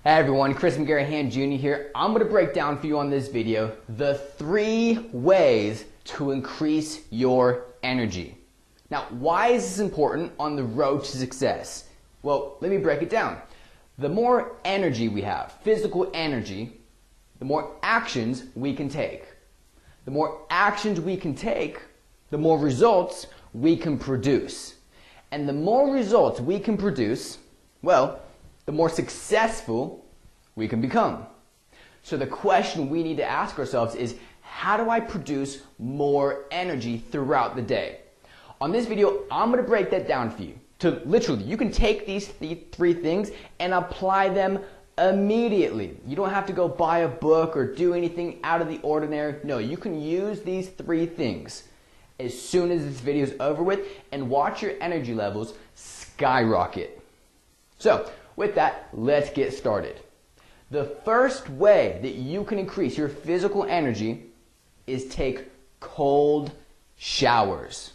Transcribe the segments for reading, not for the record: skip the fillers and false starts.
Hey everyone, McGarahan Junior here. I'm going to break down for you on this video the 3 ways to increase your energy. Now, why is this important on the road to success? Well, let me break it down. The more energy we have, physical energy, the more actions we can take. The more actions we can take, the more results we can produce. And the more results we can produce, well, the more successful we can become. So the question we need to ask ourselves is, how do I produce more energy throughout the day? On this video, I'm going to break that down for you. To literally, you can take these 3 things and apply them immediately. You don't have to go buy a book or do anything out of the ordinary. No, you can use these 3 things as soon as this video is over with and watch your energy levels skyrocket. So, with that, let's get started. The first way that you can increase your physical energy is take cold showers.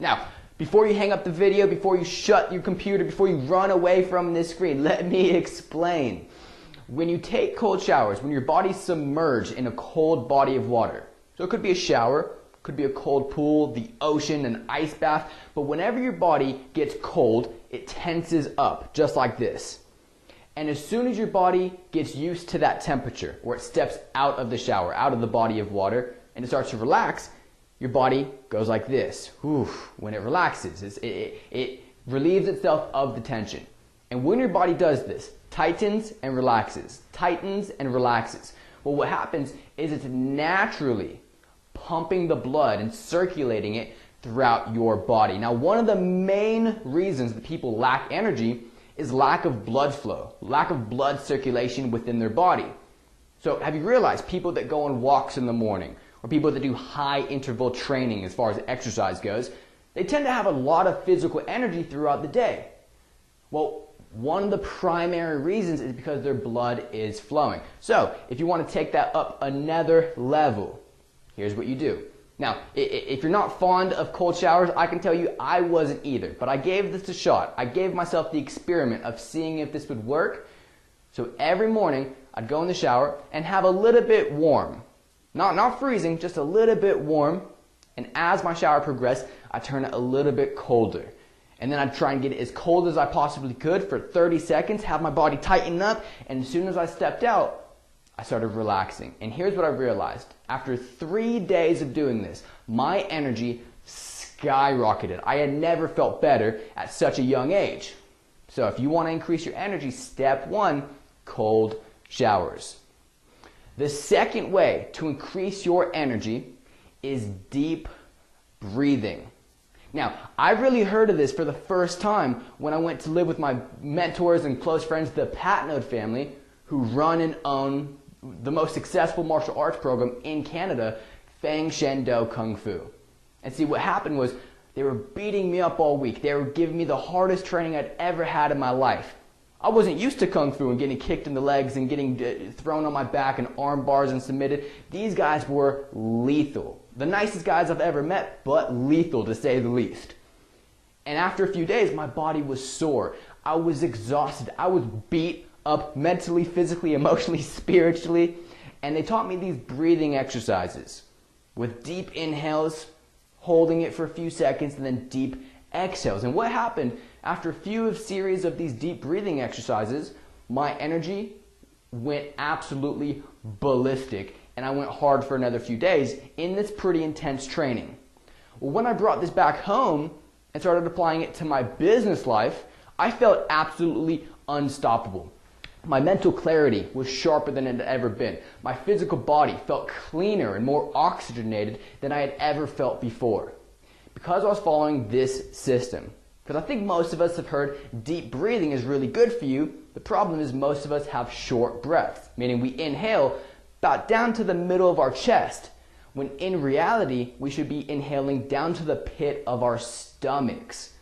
Now, before you hang up the video, before you shut your computer, before you run away from this screen, let me explain. When you take cold showers, when your body's submerged in a cold body of water, so it could be a shower, could be a cold pool, the ocean, an ice bath, but whenever your body gets cold, it tenses up, just like this. And as soon as your body gets used to that temperature, or it steps out of the shower, out of the body of water, and it starts to relax, your body goes like this. When it relaxes, it relieves itself of the tension. And when your body does this, tightens and relaxes, tightens and relaxes, well, what happens is it's naturally pumping the blood and circulating it throughout your body. Now, one of the main reasons that people lack energy is lack of blood flow, lack of blood circulation within their body. So have you realized people that go on walks in the morning, or people that do high interval training as far as exercise goes, they tend to have a lot of physical energy throughout the day? Well, one of the primary reasons is because their blood is flowing. So if you want to take that up another level, here's what you do. Now, if you're not fond of cold showers, I can tell you I wasn't either, but I gave this a shot. I gave myself the experiment of seeing if this would work. So every morning, I'd go in the shower and have a little bit warm. Not freezing, just a little bit warm. And as my shower progressed, I turn it a little bit colder. And then I'd try and get it as cold as I possibly could for 30 seconds, have my body tighten up, and as soon as I stepped out, I started relaxing. And here's what I realized. After 3 days of doing this, my energy skyrocketed. I had never felt better at such a young age. So if you want to increase your energy, step 1, cold showers. The second way to increase your energy is deep breathing. Now, I really heard of this for the first time when I went to live with my mentors and close friends, the Patnode family, who run and own the most successful martial arts program in Canada, Fang Shen Do Kung Fu. And see, what happened was they were beating me up all week. They were giving me the hardest training I'd ever had in my life. I wasn't used to Kung Fu and getting kicked in the legs and getting thrown on my back and arm bars and submitted. These guys were lethal. The nicest guys I've ever met, but lethal to say the least. And after a few days, my body was sore. I was exhausted. I was beat up mentally, physically, emotionally, spiritually. And they taught me these breathing exercises with deep inhales, holding it for a few seconds, and then deep exhales. And what happened after a few series of these deep breathing exercises, my energy went absolutely ballistic, and I went hard for another few days in this pretty intense training. Well, when I brought this back home and started applying it to my business life, I felt absolutely unstoppable. My mental clarity was sharper than it had ever been. My physical body felt cleaner and more oxygenated than I had ever felt before, because I was following this system. Because I think most of us have heard deep breathing is really good for you. The problem is most of us have short breaths, meaning we inhale about down to the middle of our chest, when in reality we should be inhaling down to the pit of our stomachs.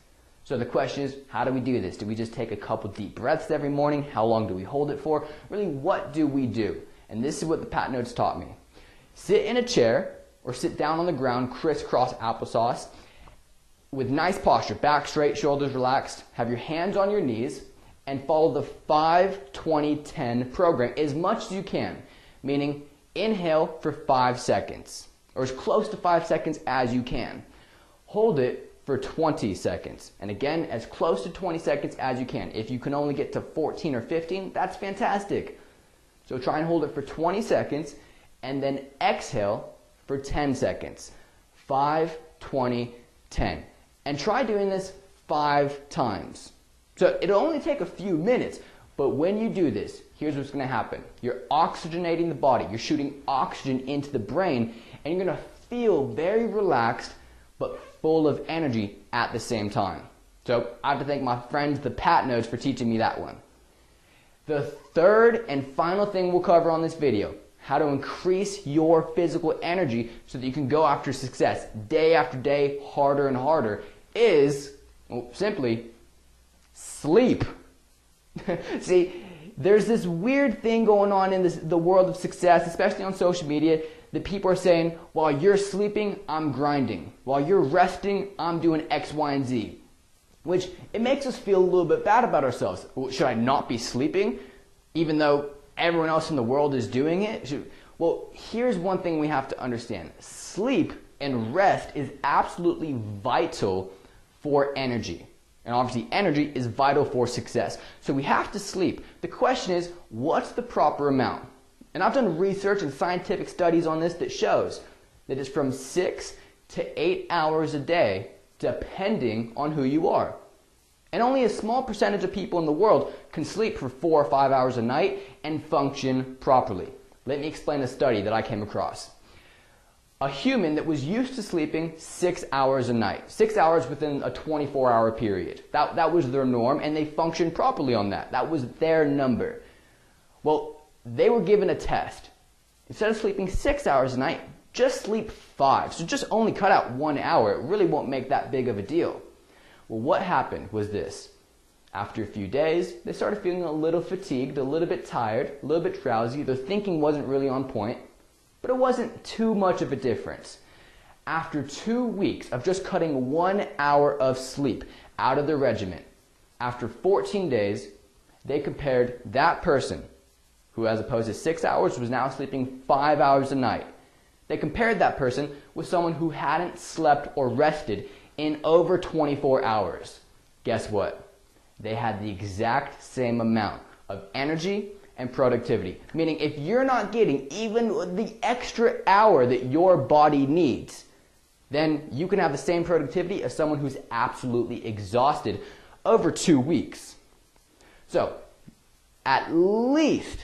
So the question is, how do we do this? Do we just take a couple deep breaths every morning? How long do we hold it for? Really, what do we do? And this is what the Patnodes taught me. Sit in a chair or sit down on the ground, crisscross applesauce, with nice posture, back straight, shoulders relaxed. Have your hands on your knees and follow the 5-20-10 program as much as you can, meaning inhale for 5 seconds, or as close to 5 seconds as you can. Hold it for 20 seconds, and again, as close to 20 seconds as you can. If you can only get to 14 or 15, that's fantastic. So try and hold it for 20 seconds, and then exhale for 10 seconds. 5, 20, 10. And try doing this 5 times. So it'll only take a few minutes, but when you do this, here's what's going to happen. You're oxygenating the body. You're shooting oxygen into the brain, and you're going to feel very relaxed, but full of energy at the same time. So I have to thank my friends, the Pat Notes, for teaching me that one. The third and final thing we'll cover on this video, how to increase your physical energy so that you can go after success day after day, harder and harder, is, well, simply sleep. See, there's this weird thing going on in the world of success, especially on social media, that people are saying, while you're sleeping, I'm grinding. While you're resting, I'm doing X, Y, and Z. Which, it makes us feel a little bit bad about ourselves. Should I not be sleeping, even though everyone else in the world is doing it? Well, here's one thing we have to understand. Sleep and rest is absolutely vital for energy. And obviously energy is vital for success. So we have to sleep. The question is, what's the proper amount? And I've done research and scientific studies on this that shows that it's from 6 to 8 hours a day, depending on who you are. And only a small percentage of people in the world can sleep for 4 or 5 hours a night and function properly. Let me explain a study that I came across. A human that was used to sleeping 6 hours a night, 6 hours within a 24-hour period. That was their norm, and they functioned properly on that. That was their number. Well, they were given a test. Instead of sleeping 6 hours a night, just sleep 5. So just only cut out 1 hour. It really won't make that big of a deal. Well, what happened was this. After a few days, they started feeling a little fatigued, a little bit tired, a little bit drowsy. Their thinking wasn't really on point. But it wasn't too much of a difference. After 2 weeks of just cutting 1 hour of sleep out of their regimen, after 14 days, they compared that person, who as opposed to 6 hours was now sleeping 5 hours a night. They compared that person with someone who hadn't slept or rested in over 24 hours. Guess what? They had the exact same amount of energy and productivity. Meaning if you're not getting even the extra hour that your body needs, then you can have the same productivity as someone who's absolutely exhausted over 2 weeks. So, at least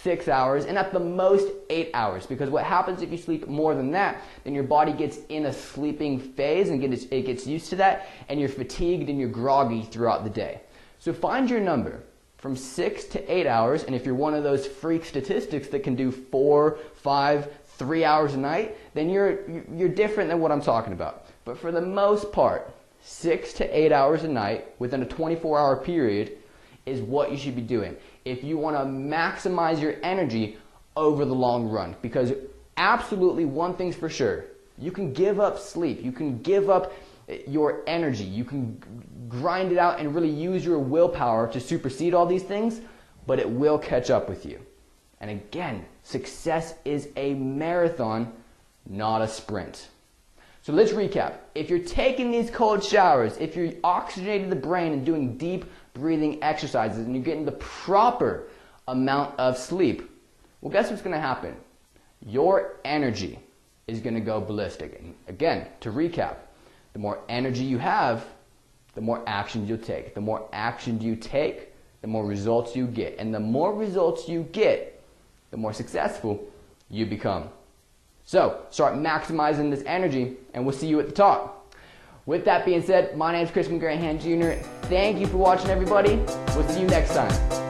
6 hours, and at the most 8 hours, because what happens if you sleep more than that, then your body gets in a sleeping phase and it gets used to that, and you're fatigued and you're groggy throughout the day. So find your number from 6 to 8 hours, and if you're one of those freak statistics that can do 4, 5, 3 hours a night, then you're different than what I'm talking about. But for the most part, 6 to 8 hours a night within a 24-hour period is what you should be doing if you want to maximize your energy over the long run. Because absolutely one thing's for sure, you can give up sleep, you can give up your energy, you can grind it out and really use your willpower to supersede all these things, but it will catch up with you. And again, success is a marathon, not a sprint. So let's recap. If you're taking these cold showers, if you're oxygenating the brain and doing deep breathing exercises, and you're getting the proper amount of sleep, well, guess what's going to happen? Your energy is going to go ballistic. And again, to recap, the more energy you have, the more action you'll take. The more action you take, the more results you get. And the more results you get, the more successful you become. So, start maximizing this energy, and we'll see you at the top. With that being said, my name is McGarahan Junior. Thank you for watching, everybody. We'll see you next time.